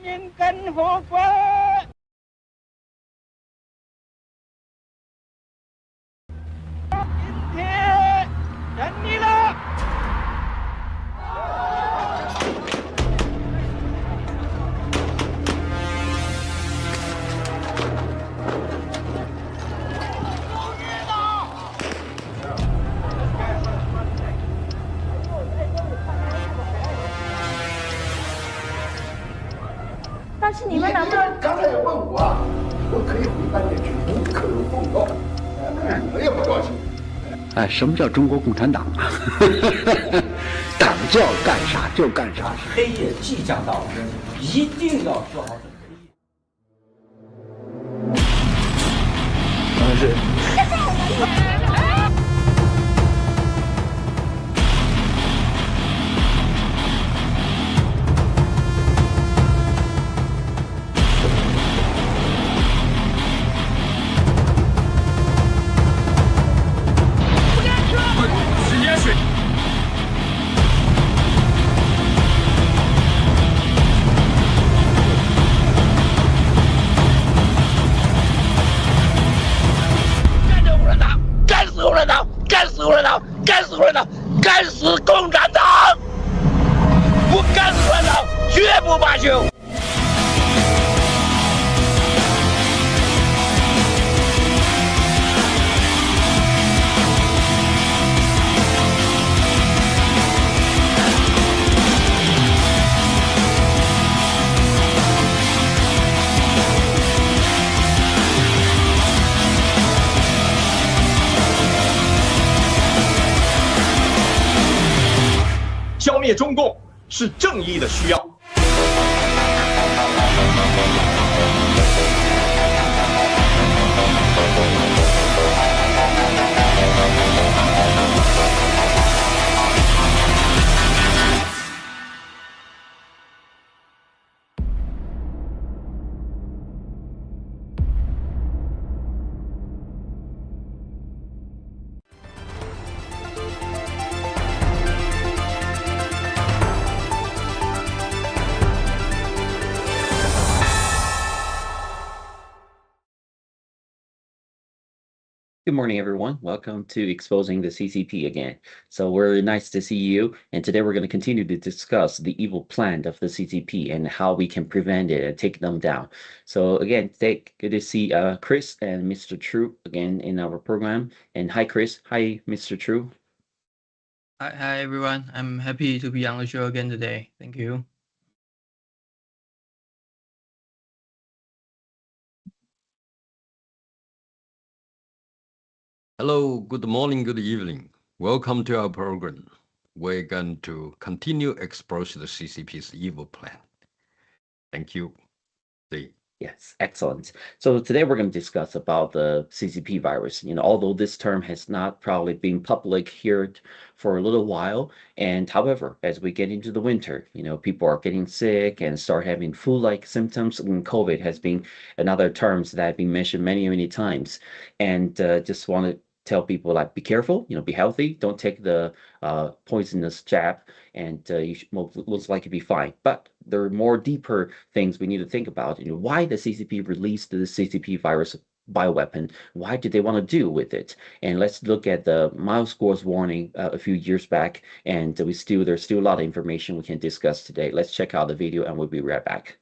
nhìn cánh hồ quá in thế đánh đi đó 但是你们能不能？刚才也问我，我可以回答你句，无可奉告。我也不高兴。哎，什么叫中国共产党啊？党叫干啥就干啥。黑夜即将到来，一定要做好准备。是。干死共产党！干死共产党！不干死共产党，绝不罢休！消灭中共是正义的需要。Good morning, everyone. Welcome to Exposing the CCP again. So we're nice to see you. And today we're going to continue to discuss the evil plan of the CCP and how we can prevent it and take them down. So again, today, good to see Chris and Mr. True again in our program. And hi, Chris. Hi, Mr. True. Hi, everyone. I'm happy to be on the show again today. Thank you. Hello, good morning, good evening. Welcome to our program. We're going to continue exposing the CCP's evil plan. Thank you. Zee. Yes, excellent. So today we're going to discuss about the CCP virus. Although this term has not probably been public here for a little while, and however, as we get into the winter, people are getting sick and start having flu-like symptoms, and COVID has been another terms that have been mentioned many, many times. And just want to tell people, like, be careful, be healthy, don't take the poisonous jab, and you should most likely be fine. But there are more deeper things we need to think about. Why the CCP released the CCP virus bioweapon? Why did they want to do with it? And let's look at the mild scores warning a few years back, and there's still a lot of information we can discuss today. Let's check out the video, and we'll be right back.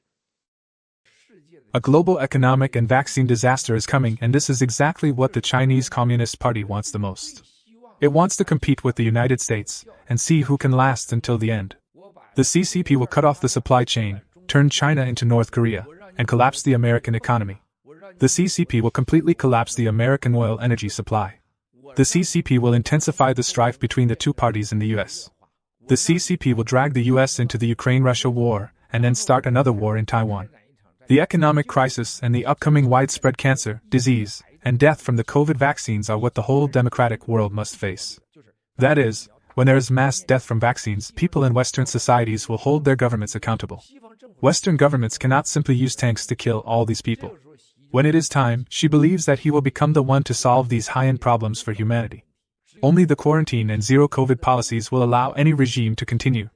A global economic and vaccine disaster is coming, and this is exactly what the Chinese Communist Party wants the most. It wants to compete with the United States and see who can last until the end. The CCP will cut off the supply chain, turn China into North Korea, and collapse the American economy. The CCP will completely collapse the American oil energy supply. The CCP will intensify the strife between the two parties in the US. The CCP will drag the US into the Ukraine-Russia war, and then start another war in Taiwan. The economic crisis and the upcoming widespread cancer, disease, and death from the COVID vaccines are what the whole democratic world must face. That is, when there is mass death from vaccines, people in Western societies will hold their governments accountable. Western governments cannot simply use tanks to kill all these people. When it is time, she believes that he will become the one to solve these high-end problems for humanity. Only the quarantine and zero-COVID policies will allow any regime to continue.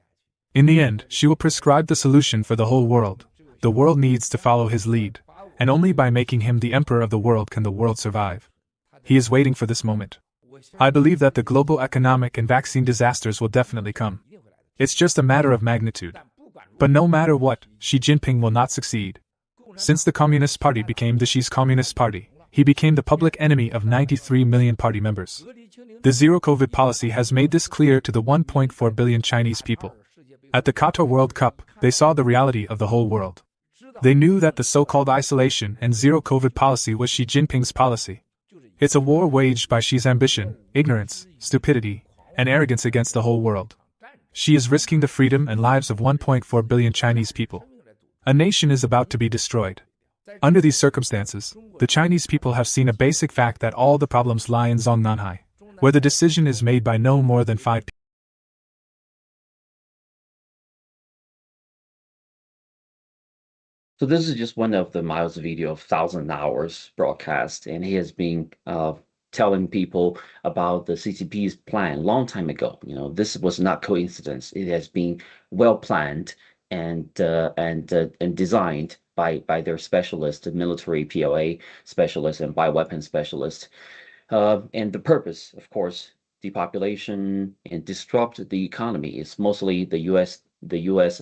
In the end, she will prescribe the solution for the whole world. The world needs to follow his lead, and only by making him the emperor of the world can the world survive. He is waiting for this moment. I believe that the global economic and vaccine disasters will definitely come. It's just a matter of magnitude. But no matter what, Xi Jinping will not succeed. Since the Communist Party became the Xi's Communist Party, he became the public enemy of 93 million party members. The zero-COVID policy has made this clear to the 1.4 billion Chinese people. At the Qatar World Cup, they saw the reality of the whole world. They knew that the so-called isolation and zero-COVID policy was Xi Jinping's policy. It's a war waged by Xi's ambition, ignorance, stupidity, and arrogance against the whole world. Xi is risking the freedom and lives of 1.4 billion Chinese people. A nation is about to be destroyed. Under these circumstances, the Chinese people have seen a basic fact that all the problems lie in Zongnanhai, where the decision is made by no more than 5 people. So this is just one of the Miles' video of 1,000 hours broadcast, and he has been telling people about the CCP's plan long time ago. You know, this was not coincidence. It has been well planned and designed by their specialists, the military PLA specialists and bioweapon specialists. And the purpose, of course, depopulation and disrupt the economy is mostly the U.S.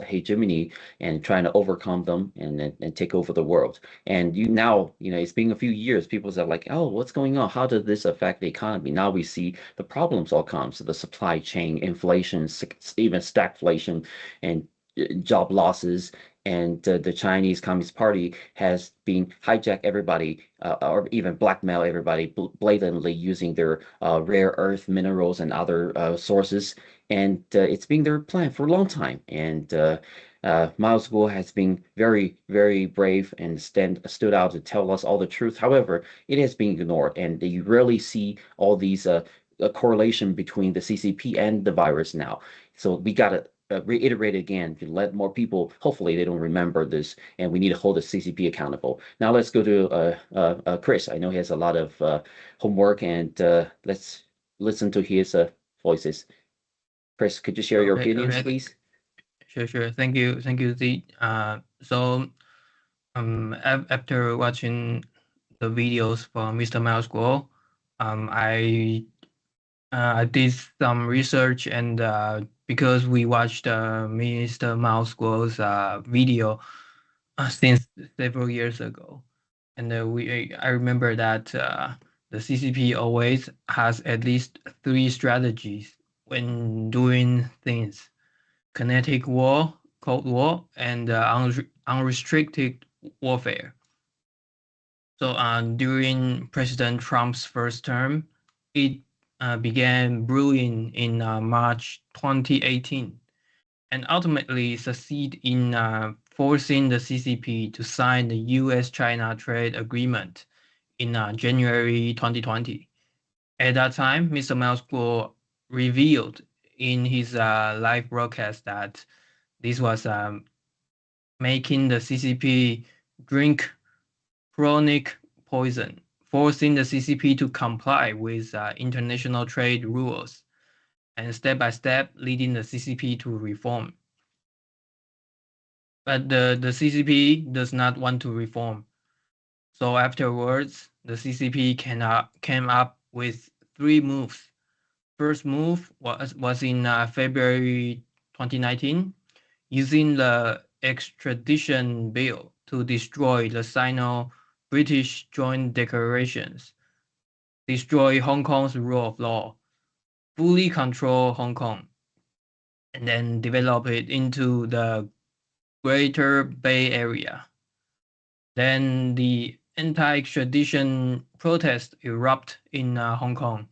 hegemony and trying to overcome them and take over the world. And it's been a few years, people are like, oh, what's going on? How does this affect the economy? Now we see the problems all come. So the supply chain, inflation, even stagflation, and job losses. And the Chinese Communist Party has been hijack everybody, or even blackmail everybody blatantly using their rare earth minerals and other sources. And it's been their plan for a long time. And Miles Guo has been very, very brave and stood out to tell us all the truth. However, it has been ignored, and you rarely see all these a correlation between the CCP and the virus now. So we got to reiterate again to let more people, hopefully they don't remember this, and we need to hold the CCP accountable. Now let's go to Chris. I know he has a lot of homework, and let's listen to his voices. Chris, could you share your opinions, please? Sure. Thank you, Zee. After watching the videos from Mr. Miles Guo, I did some research, and because we watched Mr. Miles Guo's video since several years ago, and I remember that the CCP always has at least 3 strategies when doing things: kinetic war, Cold War, and unrestricted warfare. So during President Trump's first term, it began brewing in March 2018, and ultimately succeed in forcing the CCP to sign the US-China trade agreement in January 2020. At that time, Mr. Miles Guo revealed in his live broadcast that this was making the CCP drink chronic poison, forcing the CCP to comply with international trade rules, and step by step leading the CCP to reform. But the CCP does not want to reform. So afterwards, the CCP came up with 3 moves. First move was in February 2019, using the extradition bill to destroy the Sino-British joint declarations, destroy Hong Kong's rule of law, fully control Hong Kong, and then develop it into the Greater Bay Area. Then the anti-extradition protests erupt in Hong Kong,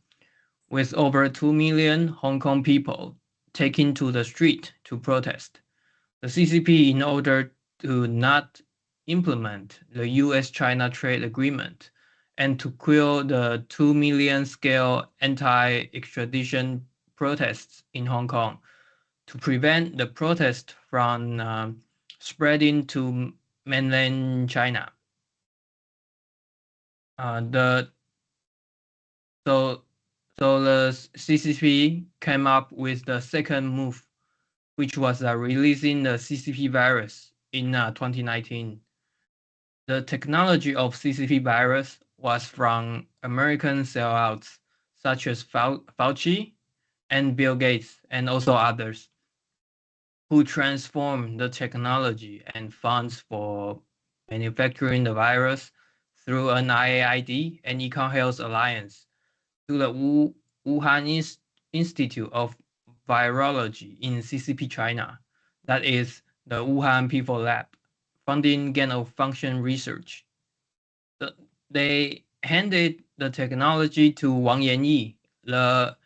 with over 2 million Hong Kong people taking to the street to protest. The CCP, in order to not implement the US-China trade agreement and to quell the 2 million scale anti-extradition protests in Hong Kong, to prevent the protest from spreading to mainland China. So the CCP came up with the second move, which was releasing the CCP virus in 2019. The technology of CCP virus was from American sellouts such as Fauci and Bill Gates and also others, who transformed the technology and funds for manufacturing the virus through an IAID and Econ Health Alliance to the Wuhan Institute of Virology in CCP China, that is the Wuhan People Lab, funding gain-of-function research. They handed the technology to Wang Yanyi, the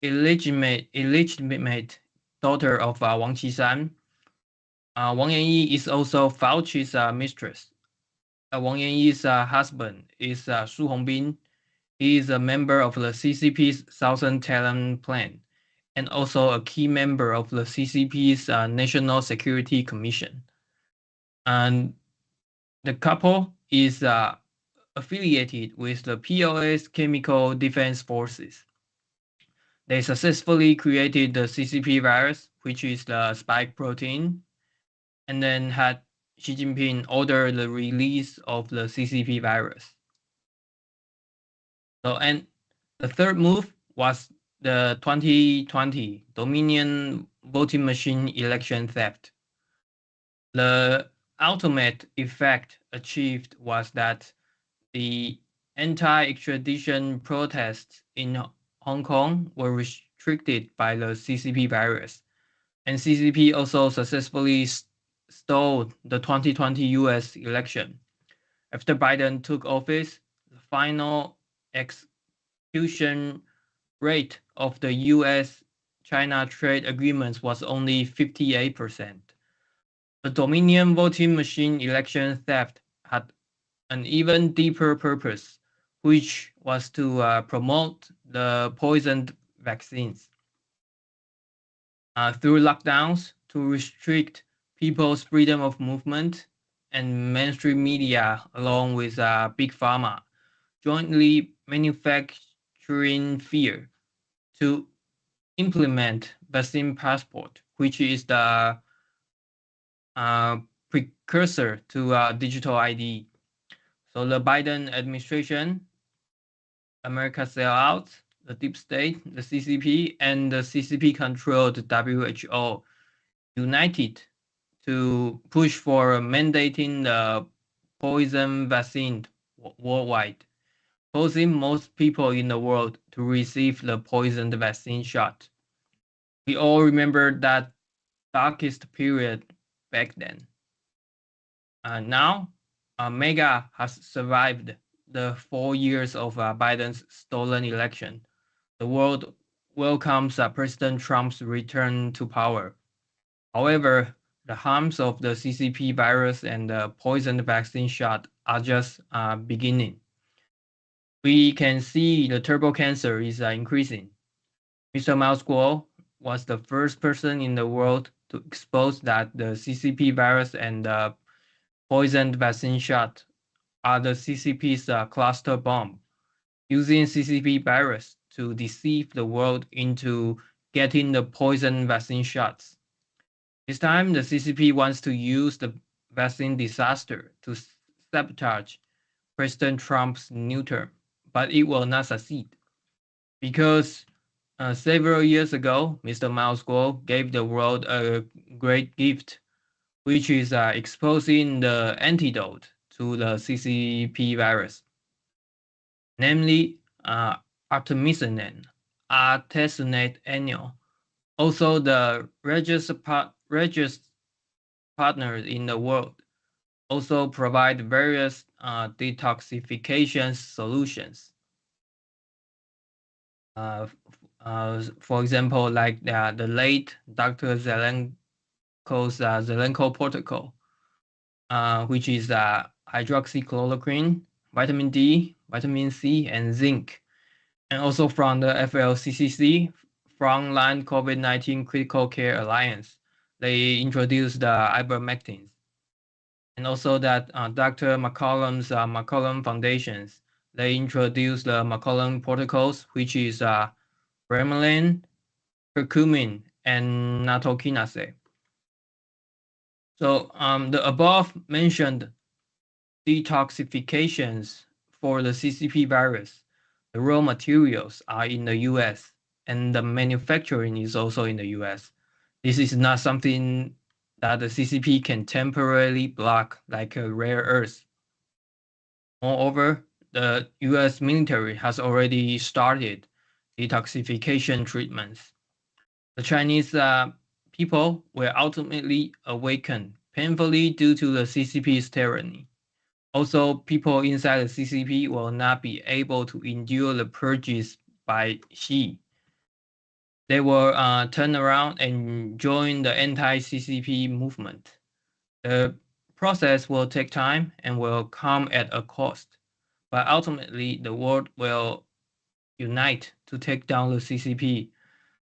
illegitimate daughter of Wang Qishan. Wang Yanyi is also Fauci's mistress. Wang Yanyi's husband is Su Hongbin. He is a member of the CCP's Southern Talent Plan and also a key member of the CCP's National Security Commission. And the couple is affiliated with the PLA's Chemical Defense Forces. They successfully created the CCP virus, which is the spike protein, and then had Xi Jinping order the release of the CCP virus. So, and the third move was the 2020 Dominion voting machine election theft. The ultimate effect achieved was that the anti-extradition protests in Hong Kong were restricted by the CCP virus, and CCP also successfully stole the 2020 US election. After Biden took office, the final execution rate of the US-China trade agreements was only 58%. The Dominion voting machine election theft had an even deeper purpose, which was to promote the poisoned vaccines. Through lockdowns to restrict people's freedom of movement, and mainstream media, along with Big Pharma, jointly manufacturing fear to implement vaccine passport, which is the precursor to digital ID. So the Biden administration, America sellout, the deep state, the CCP, and the CCP-controlled WHO united to push for mandating the poison vaccine worldwide, forcing most people in the world to receive the poisoned vaccine shot. We all remember that darkest period back then. Now, MAGA has survived the 4 years of Biden's stolen election. The world welcomes President Trump's return to power. However, the harms of the CCP virus and the poisoned vaccine shot are just beginning. We can see the turbo cancer is increasing. Mr. Miles Guo was the first person in the world to expose that the CCP virus and the poisoned vaccine shot are the CCP's cluster bomb, using CCP virus to deceive the world into getting the poison vaccine shots. This time, the CCP wants to use the vaccine disaster to sabotage President Trump's new term, but it will not succeed. Because several years ago, Mr. Miles Guo gave the world a great gift, which is exposing the antidote to the CCP virus, namely artemisinin, artesunate annual. Also, the largest partners in the world also provide various detoxification solutions. For example, like the late Dr. Zelenko's Zelenko protocol, which is hydroxychloroquine, vitamin D, vitamin C, and zinc. And also from the FLCCC, Frontline COVID-19 Critical Care Alliance, they introduced the ivermectin. And also that Dr. McCollum's McCollum Foundations, they introduced the McCollum protocols, which is bromelain, curcumin, and nattokinase. So the above mentioned detoxifications for the CCP virus, the raw materials are in the US and the manufacturing is also in the US. This is not something that the CCP can temporarily block like a rare earth. Moreover, the US military has already started detoxification treatments. The Chinese people will ultimately awaken painfully due to the CCP's tyranny. Also, people inside the CCP will not be able to endure the purges by Xi. They will turn around and join the anti-CCP movement. The process will take time and will come at a cost, but ultimately the world will unite to take down the CCP.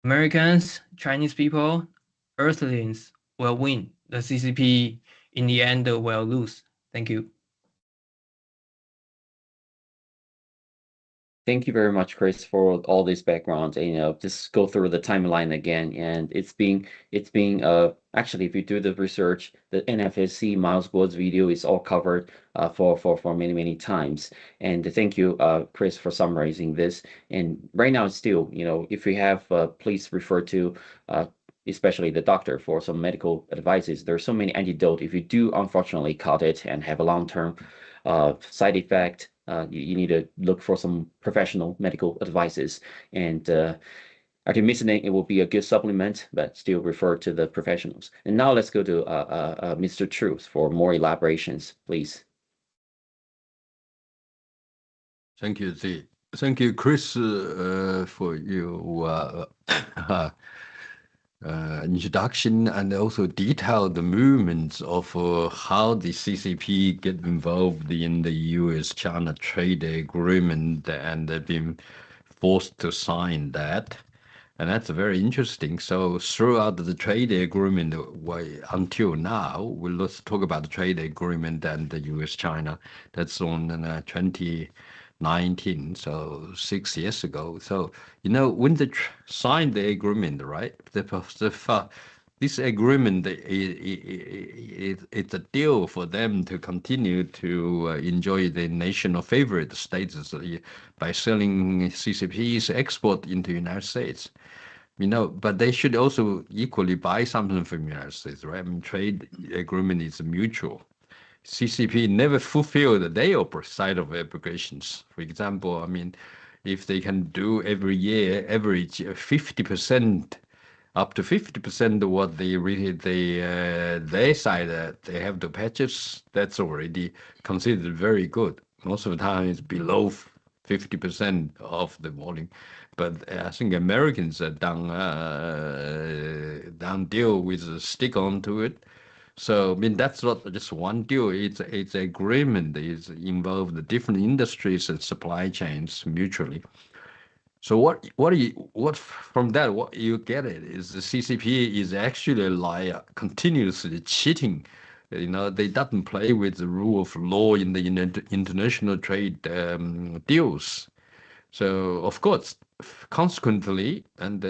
Americans, Chinese people, Earthlings will win. The CCP in the end will lose. Thank you. Thank you very much, Chris, for all this background. And just go through the timeline again. And it's being actually, if you do the research, the NFSC Miles Guo's video is all covered for many times. And thank you, Chris, for summarizing this. And right now, it's still, if you have, please refer to especially the doctor for some medical advices. There are so many antidotes. If you do unfortunately caught it and have a long-term side effect, you need to look for some professional medical advices. And artemisinin, it will be a good supplement, but still refer to the professionals. And now let's go to Mr. Truth for more elaborations, please. Thank you, Zee. Thank you, Chris, for your introduction and also detailed the movements of how the CCP get involved in the US-China trade agreement and they've been forced to sign that. And that's very interesting. So throughout the trade agreement until now, let's talk about the trade agreement and the US-China. That's on 2019, so 6 years ago. So, when they signed the agreement, right? This agreement, it's a deal for them to continue to enjoy the national favorite status by selling CCP's export into the United States. But they should also equally buy something from the United States, right? I mean, trade agreement is mutual. CCP never fulfilled their side of obligations. For example, I mean, if they can do every year average 50%, up to 50% of what they really their side they have to purchase, that's already considered very good. Most of the time, it's below 50% of the volume. But I think Americans are down deal with stick on to it. So I mean that's not just one deal. It's agreement. It's involved the different industries and supply chains mutually. So what from that what you get it is the CCP is actually like continuously cheating. They doesn't play with the rule of law in the international trade deals. So of course, consequently, and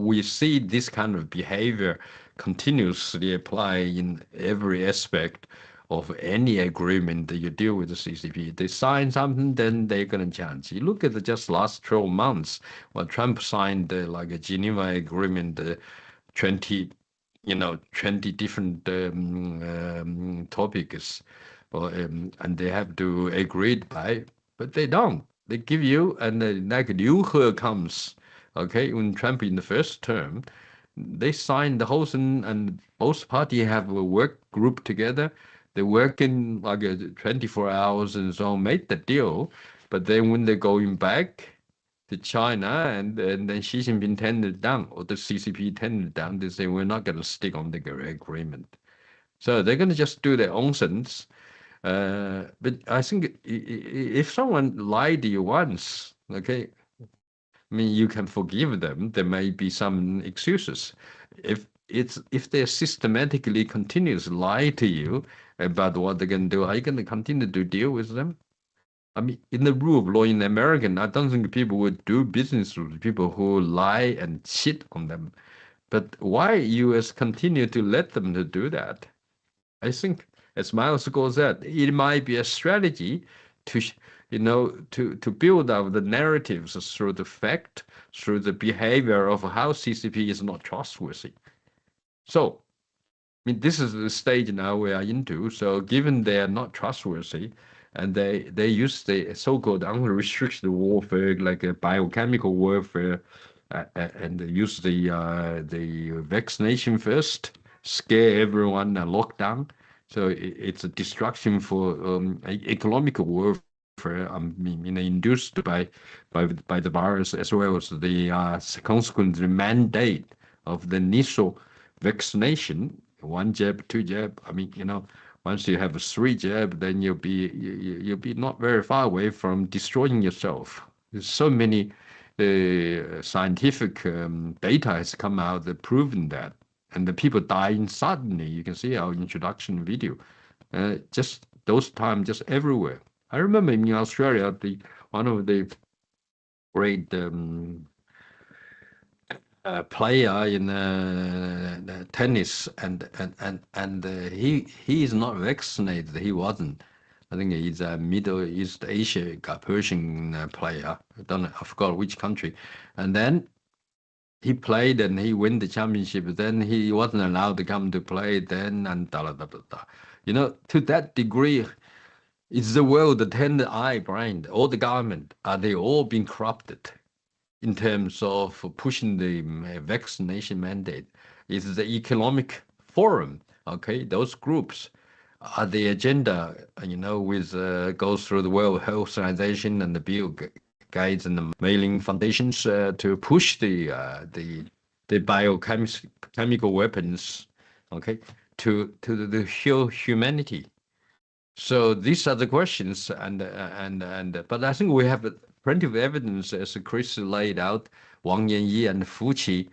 we see this kind of behavior continuously apply in every aspect of any agreement that you deal with the CCP. They sign something, then they're going to challenge. You look at the just last 12 months, when Trump signed like a Geneva agreement, 20 different topics, and they have to agree by, but they don't. They give you, and like Liu He comes, okay, when Trump in the first term, they signed the whole thing, and both parties have a work group together. They work in like 24 hours and so made the deal. But then when they're going back to China and then Xi Jinping turned it down, or the CCP turned it down, they say, we're not going to stick on the agreement. So they're going to just do their own things. But I think if someone lied to you once, okay, I mean, you can forgive them. There may be some excuses. If they systematically continuously lie to you about what they're going to do, are you going to continue to deal with them? I mean, in the rule of law in America, I don't think people would do business with people who lie and cheat on them. But why U.S. continue to let them to do that? I think, as Miles Gore said, it might be a strategy to, to build up the narratives through the fact, through the behavior of how CCP is not trustworthy. So, I mean, this is the stage now we are into. So, given they are not trustworthy, and they use the so-called unrestricted warfare, like a biochemical warfare, and they use the vaccination first, scare everyone, and lockdown. So it's a destruction for economic warfare. Induced by the virus, as well as the consequent mandate of the initial vaccination, 1 jab, 2 jab. I mean, once you have a 3 jab, then you'll be not very far away from destroying yourself. There's so many scientific data has come out that proven that, and the people dying suddenly. You can see our introduction video. Just those times, just everywhere. I remember in Australia, one of the great player in tennis, and he is not vaccinated. He wasn't. I think he's a Middle East Asia Persian player. I forgot which country. And then he played and he won the championship. Then he wasn't allowed to come to play. Then and to that degree, is the world the 10th blind? All the government, are they all being corrupted in terms of pushing the vaccination mandate? Is the economic forum, okay, those groups, are the agenda, with goes through the World Health Organization and the Bill Gates and the mailing foundations to push the biochemical weapons, okay, to the humanity. So these are the questions, but I think we have plenty of evidence, as Chris laid out, Wang Yanyi and Fuqi,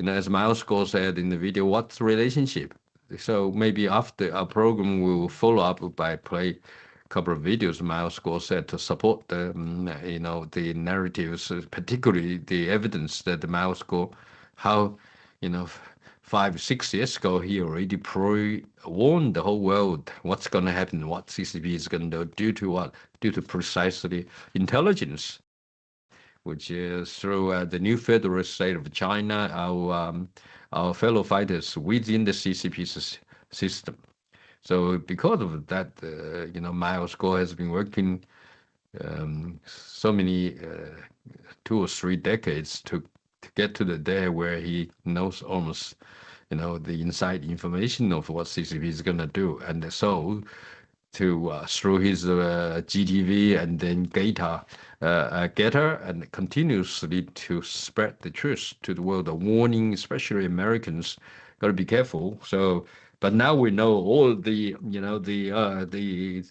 as Miles Gore said in the video, what's the relationship? So maybe after our program, we will follow up by play a couple of videos Miles Gore said to support the, the narratives, particularly the evidence that the Miles Gore, how, 5, 6 years ago, he already warned the whole world what's going to happen, what CCP is going to do, due to what? Due to precisely intelligence, which is through the new federalist state of China, our fellow fighters within the CCP system. So because of that, Miles Gore has been working so many 2 or 3 decades to get to the day where he knows almost, the inside information of what CCP is going to do. And so through his GTV and then Getter, and continuously to spread the truth to the world, a warning, especially Americans, got to be careful. So, but now we know all the, due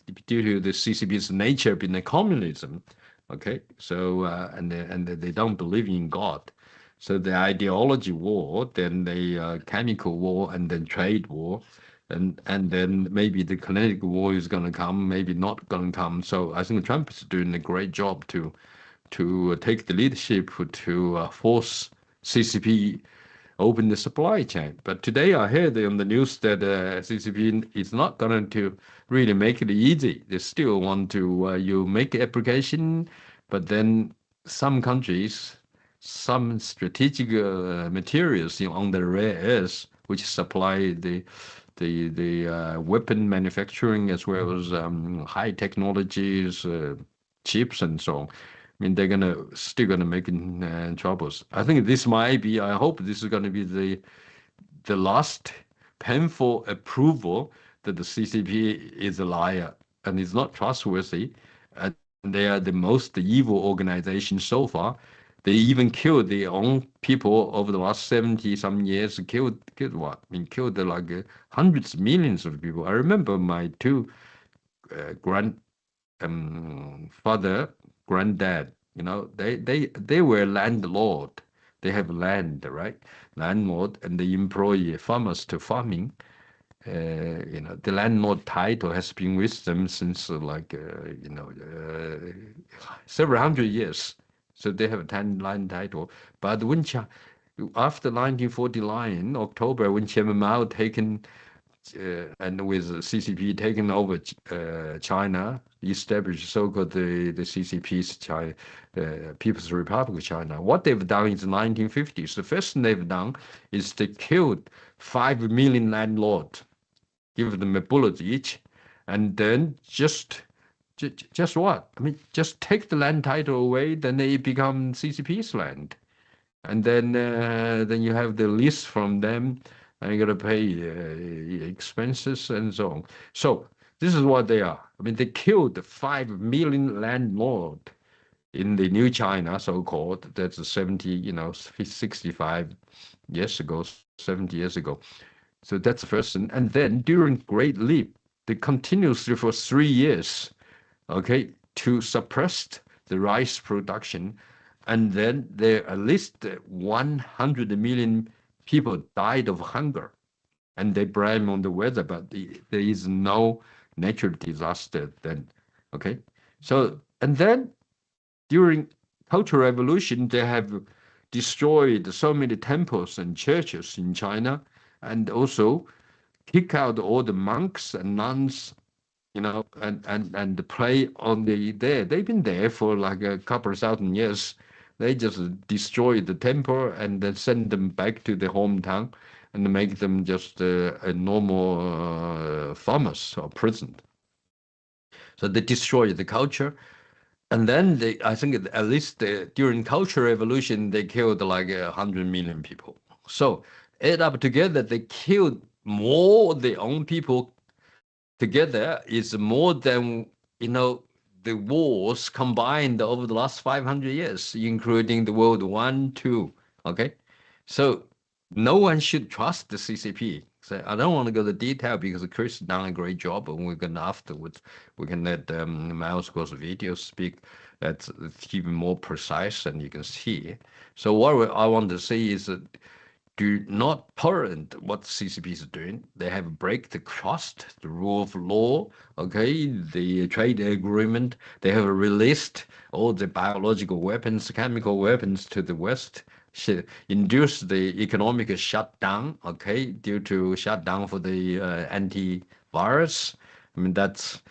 to the CCP's nature being a communism, okay. So and they don't believe in God. So the ideology war, then the chemical war, and then trade war, and then maybe the kinetic war is going to come, maybe not going to come. So I think Trump is doing a great job to take the leadership to force CCP open the supply chain. But today I heard on the news that CCP is not going to really make it easy. They still want to you make application, but then some countries, some strategic materials on the rare earths, which supply the weapon manufacturing as well as high technologies, chips and so on. I mean, they're still gonna make troubles. I think this might be. I hope this is gonna be the last painful approval that the CCP is a liar and is not trustworthy, and they are the most evil organization so far. They even killed their own people over the last 70-some years. Killed what? I mean, killed like hundreds of millions of people. I remember my 2 father, granddad. They were landlord. They have land, right? Landlord, and they employ farmers to farming. The landlord title has been with them since several hundred years. So they have a land title. But when after 1949, October, when Chairman Mao taken and with CCP taking over China, established so-called the CCP's China, People's Republic of China. What they've done in the 1950s, the first thing they've done is they killed 5 million landlords, give them a bullet each, and then just what? I mean, just take the land title away, then they become CCP's land, and then you have the lease from them, and you got to pay expenses and so on. So this is what they are. I mean, they killed 5 million landlords in the new China, so-called. That's 65 years ago, 70 years ago. So that's the first thing. And then during Great Leap, they continuously for 3 years, okay, to suppress the rice production. And then there at least 100 million people died of hunger. And they blame on the weather, but there is no natural disaster then, okay? So, and then during Cultural Revolution, they have destroyed so many temples and churches in China, and also kick out all the monks and nuns, and play on there. They've been there for like a couple of thousand years. They just destroy the temple and then send them back to their hometown and make them just a normal farmers or prison. So they destroy the culture. And then I think at least during Cultural Revolution, they killed like 100 million people. So add up together, they killed more of their own people together is more than, the wars combined over the last 500 years, including the World War I, II, okay? So no one should trust the CCP. So I don't want to go into detail because Chris has done a great job, and we're going to afterwards, we can let Miles Go's video speak. That's even more precise, and you can see. So what I want to say is that do not tolerate what the CCP is doing. They have break the trust, the rule of law, okay, the trade agreement. They have released all the biological weapons, chemical weapons to the West, induce the economic shutdown, okay, due to shutdown for the antivirus. I mean, that's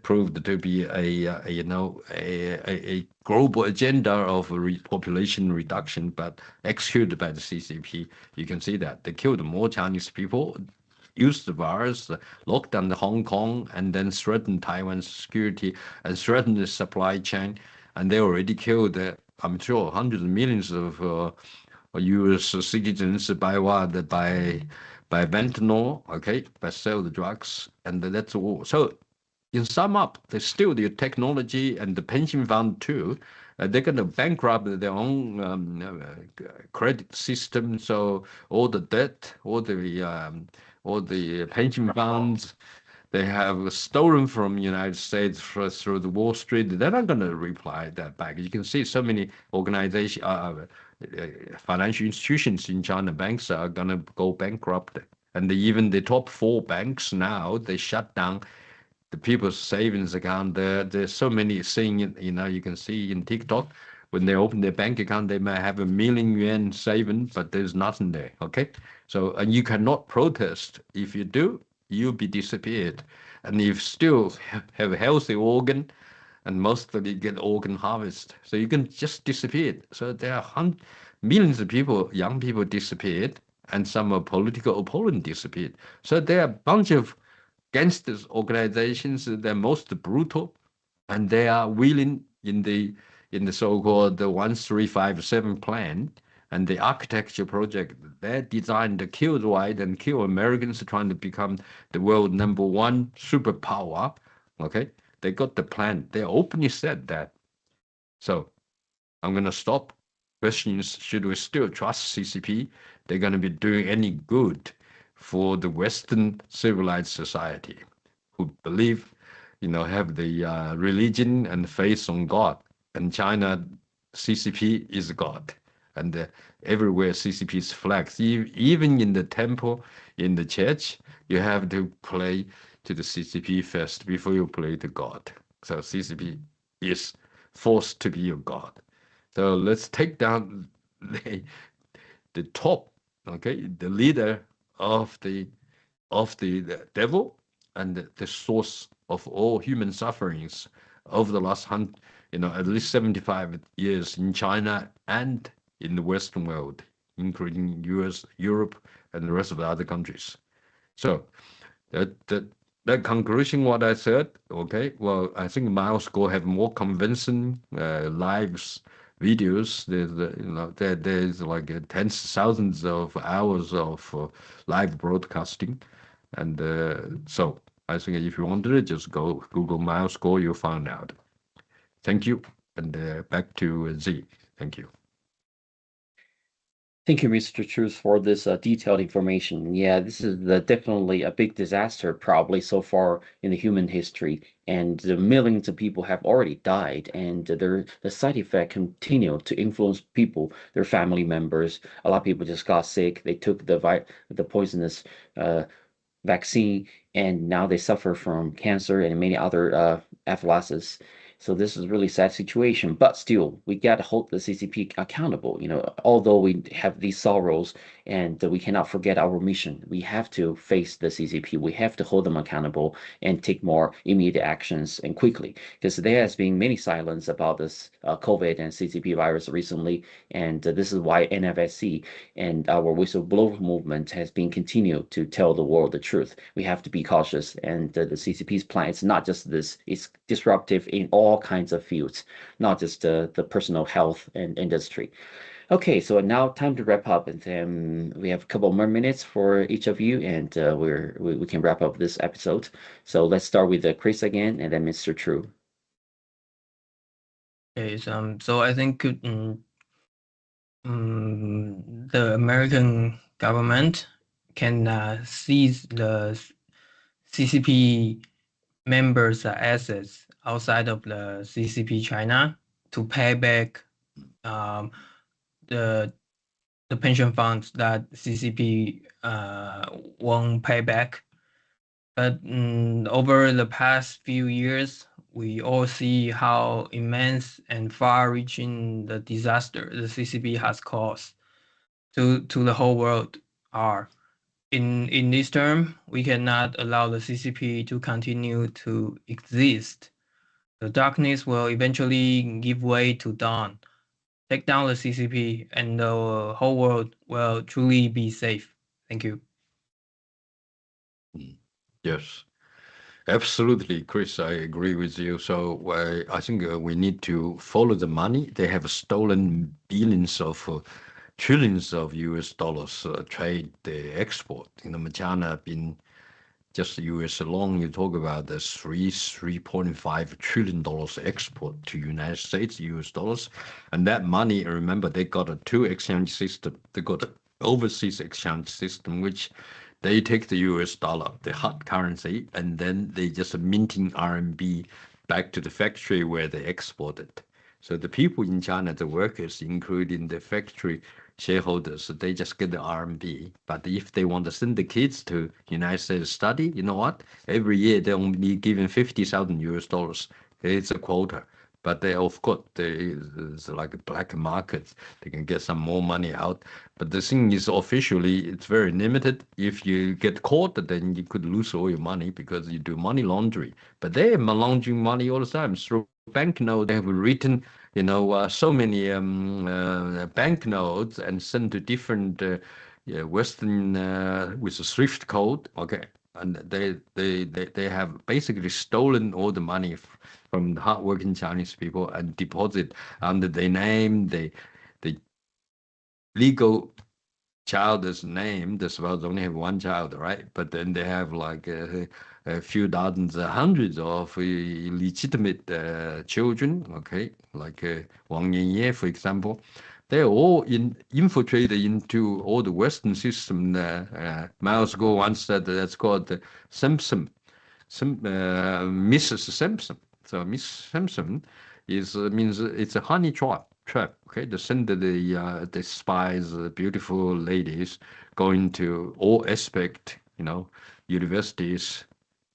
proved to be a global agenda of population reduction, but executed by the CCP. You can see that they killed more Chinese people, used the virus, locked down the Hong Kong, and then threatened Taiwan's security and threatened the supply chain. And they already killed, I'm sure, hundreds of millions of U.S. citizens by what? By fentanyl, okay, by sell the drugs, and that's all. So in sum up, they steal the technology and the pension fund too. They're going to bankrupt their own credit system. So all the debt, all the pension funds, they have stolen from the United States through the Wall Street. They're not going to reply that back. You can see so many organizations, financial institutions in China, banks are going to go bankrupt. And even the top 4 banks now, they shut down the people's savings account. There's so many things, you can see in TikTok, when they open their bank account, they may have 1 million yuan saving, but there's nothing there, okay? So, and you cannot protest. If you do, you'll be disappeared. And if still have a healthy organ, and mostly get organ harvest, so you can just disappear. So there are millions of people, young people disappeared, and some political opponents disappeared. So there are a bunch of gangsters organizations. They're most brutal, and they are willing in the so-called 1357 plan and the architecture project. They're designed to kill the white and kill Americans, trying to become the world #1 superpower. Okay, they got the plan. They openly said that. So I'm going to stop. Questions: should we still trust CCP? They're going to be doing any good for the Western civilized society who believe, have the religion and faith on God. And China, CCP is God. And everywhere CCP's flags, even in the temple, in the church, you have to pray to the CCP first before you pray to God. So CCP is forced to be your God. So let's take down the top, okay, the leader of the of the devil and the source of all human sufferings over the last at least 75 years in China and in the Western world, including US, Europe, and the rest of the other countries. So that conclusion, what I said, okay, well, I think Miles Go have more convincing lives videos. There's like tens of thousands of hours of live broadcasting, and so I think if you wanted it, just go Google Miles Go, you'll find out. Thank you, and back to Zee. Thank you. Thank you, Mr. Truth, for this detailed information. Yeah, this is definitely a big disaster, probably so far in the human history, and the millions of people have already died, and the side effect continue to influence people, their family members. A lot of people just got sick. They took the poisonous vaccine, and now they suffer from cancer and many other apophylaxis. So this is a really sad situation, but still, we got to hold the CCP accountable. Although we have these sorrows and we cannot forget our mission, we have to face the CCP. We have to hold them accountable and take more immediate actions and quickly, because there has been many silence about this COVID and CCP virus recently, and this is why NFSC and our whistleblower movement has been continued to tell the world the truth. We have to be cautious, and the CCP's plan is not just this; it's disruptive in all kinds of fields, not just the personal health and industry. Okay, so now time to wrap up, and then we have a couple more minutes for each of you, and we can wrap up this episode. So let's start with Chris again, and then Mr. True. Okay, so I think the American government can seize the CCP members' assets outside of the CCP China to pay back the pension funds that CCP won't pay back. But over the past few years, we all see how immense and far-reaching the disaster the CCP has caused to the whole world are. In this term, we cannot allow the CCP to continue to exist. The darkness will eventually give way to dawn. Take down the CCP, and the whole world will truly be safe. Thank you. Yes, absolutely, Chris. I agree with you. So I think we need to follow the money. They have stolen billions of trillions of US dollars trade export. China been just the US alone. You talk about the $3.5 trillion export to United States US dollars, and that money. Remember, they got a two exchange system. They got an overseas exchange system, which they take the US dollar, the hard currency, and then they just minting RMB back to the factory where they export it. So the people in China, the workers, including the factory shareholders, they just get the RMB. But if they want to send the kids to United States study, you know what? Every year they only given 50,000 US dollars. It's a quota. But they, of course, there is like a black market. They can get some more money out. But the thing is, officially, it's very limited. If you get caught, then you could lose all your money because you do money laundering. But they are laundering money all the time through banknotes. They have written, so many banknotes and sent to different Western with a SWIFT code. Okay, and they have basically stolen all the money from the hardworking Chinese people and deposit under their name, the legal child's name. They're supposed to only have one child, right? But then they have like a few dozens, hundreds of illegitimate children, okay? Like Wang Yanye, for example. They're all infiltrated into all the Western system. Miles Go once said that's called the Simpson, Mrs. Simpson. So Miss Simpson means it's a honey trap. Okay, they send the spies, beautiful ladies, going to all aspect, universities,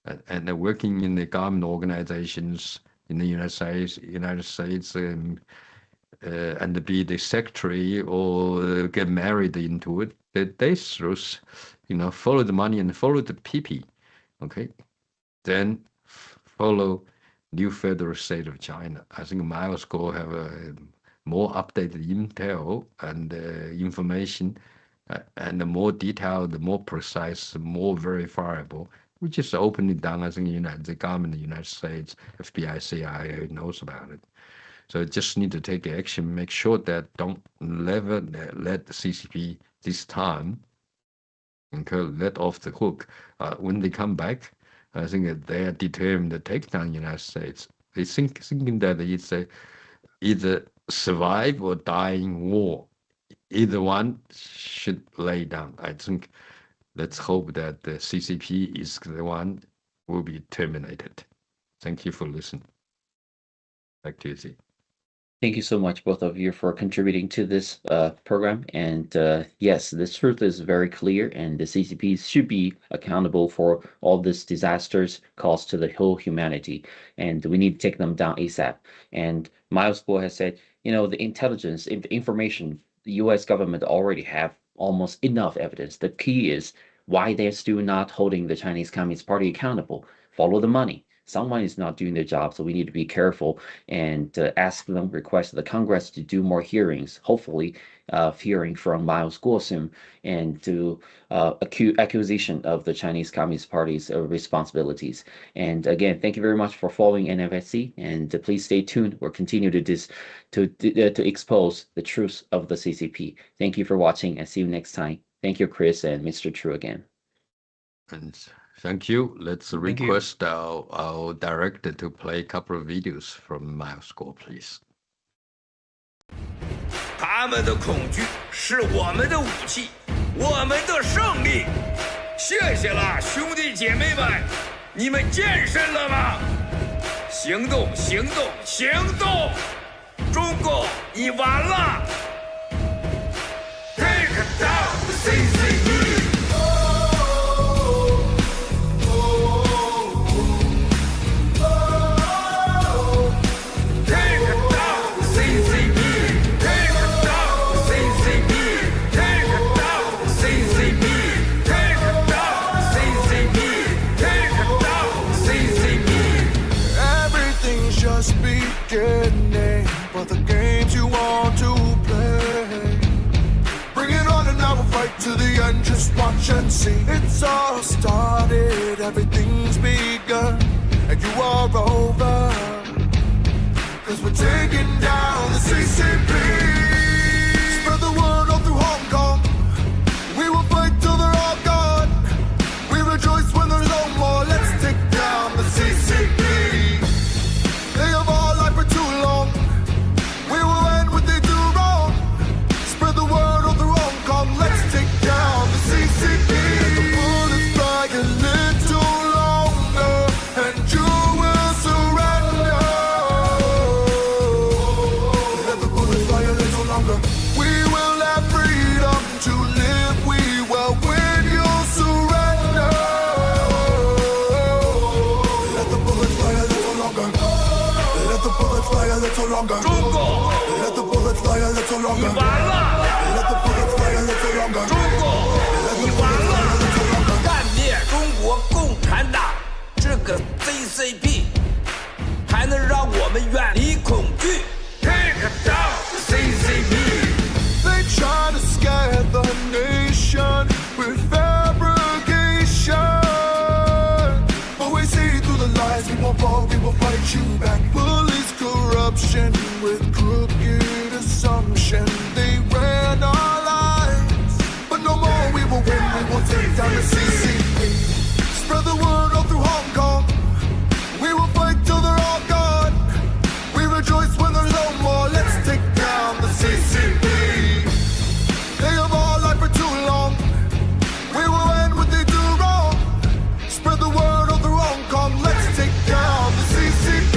and they're working in the government organizations in the United States, and be the secretary or get married into it. They throw follow the money and follow the PP, okay? Then follow new federal state of China. I think Miles Guo have a more updated intel and information and more detailed, more precise, more verifiable, which is openly done. I think the government of the United States, FBI, CIA knows about it. So just need to take action, make sure that don't never let the CCP this time let off the hook. When they come back, I think that they are determined to take down the United States. They thinking that it's either survive or die in war. Either one should lay down. I think let's hope that the CCP is the one will be terminated. Thank you for listening. Back to you, Zee. Thank you so much, both of you, for contributing to this program. And yes, the truth is very clear, and the CCP should be accountable for all these disasters caused to the whole humanity. And we need to take them down ASAP. And Miles Guo has said, the intelligence, the information, the U.S. government already have almost enough evidence. The key is why they're still not holding the Chinese Communist Party accountable. Follow the money. Someone is not doing their job, so we need to be careful and ask them, request the Congress to do more hearings, hopefully hearing from Miles Guo soon, and to accusation of the Chinese Communist Party's responsibilities. And again, thank you very much for following NFSC, and please stay tuned. We'll continue to expose the truth of the CCP. Thank you for watching, and see you next time. Thank you, Chris and Mr. True again. And thank you. Let's request our director to play a couple of videos from Miles Guo, please. 他们的恐惧是我们的武器，我们的胜利。谢谢了，兄弟姐妹们，你们健身了吗？行动，行动，行动！中共，你完了 ！Take down the CCP！Beginning for the games you want to play. Bring it on and I will fight to the end. Just watch and see. It's all started, everything's begun, and you are over. Cause we're taking down the CCP. Spread the word all through Hong Kong. We will fight till they're all gone. We rejoice when there's no more. Let's take down the CCP. They have all lied for too long. We will end what they do wrong. Spread the word all through Hong Kong. Let's take down the CCP. Let the bullets fly a little longer, and you will surrender. Let the bullets fly a little longer. We will have freedom to live. We will win. You'll surrender. Let the bullets fly a little longer. Let the bullets fly a little longer. 中共， Let the bullets fly a little 你 longer. 完了！ Let the bullets fly a little longer. 中共，你完了！干灭中国共产党这个 CCP， 还能让我们远离恐惧。Take down the CCP。 They try to scare the nation with fabrication, but we see through the lies. We won't fall, we will fight you back. Police corruption with crooked assumption. They ran our lives, but no more. We will win. We will take down the CCP. Spread the word all through Hong Kong. We will fight till they're all gone. We rejoice when there's no more. Let's take down the CCP. They have all lied for too long. We will end what they do wrong. Spread the word all through Hong Kong. Let's take down the CCP.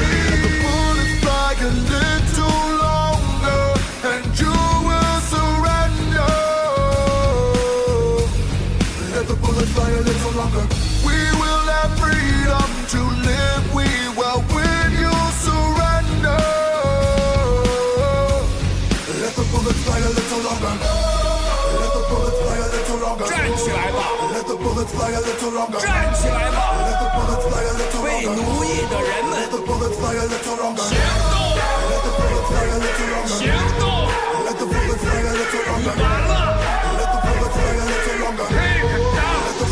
bullets fly a little longer. 站起来吧， Let the bullets fly a little 被 longer. 奴役的人 Let 们， the bullets fly a little longer. 行动， Let the bullets fly a little longer. 行动， Let the bullets fly a little 你 longer. 完了 Let the bullets fly a little longer. ，Take it down， The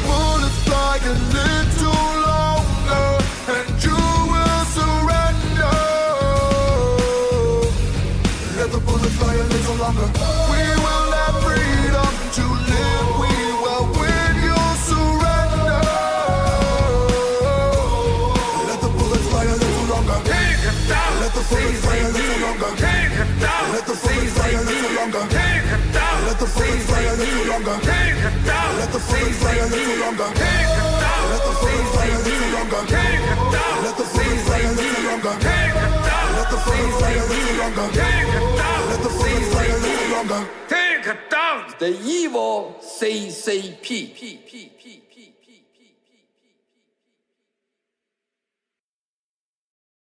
bullets fly a little longer, and you will surrender. Let the bullets fly a little longer. We will have freedom to live. We will win. You'll surrender. Let the bullets fly a little longer. Take it down， Let the bullets fly a little longer. Take it down， Let the bullets fly a little longer. Take it down， Let the bullets fly a little longer. Take it down， Let the bullets fly a little longer. Take it down， Let the bullets fly a little longer. Take it down， Let the bullets fly a little longer. Take it down， Let the bullets fly a little longer. Take it down， Let the bullets fly a little longer. Take it down，the evil CCP。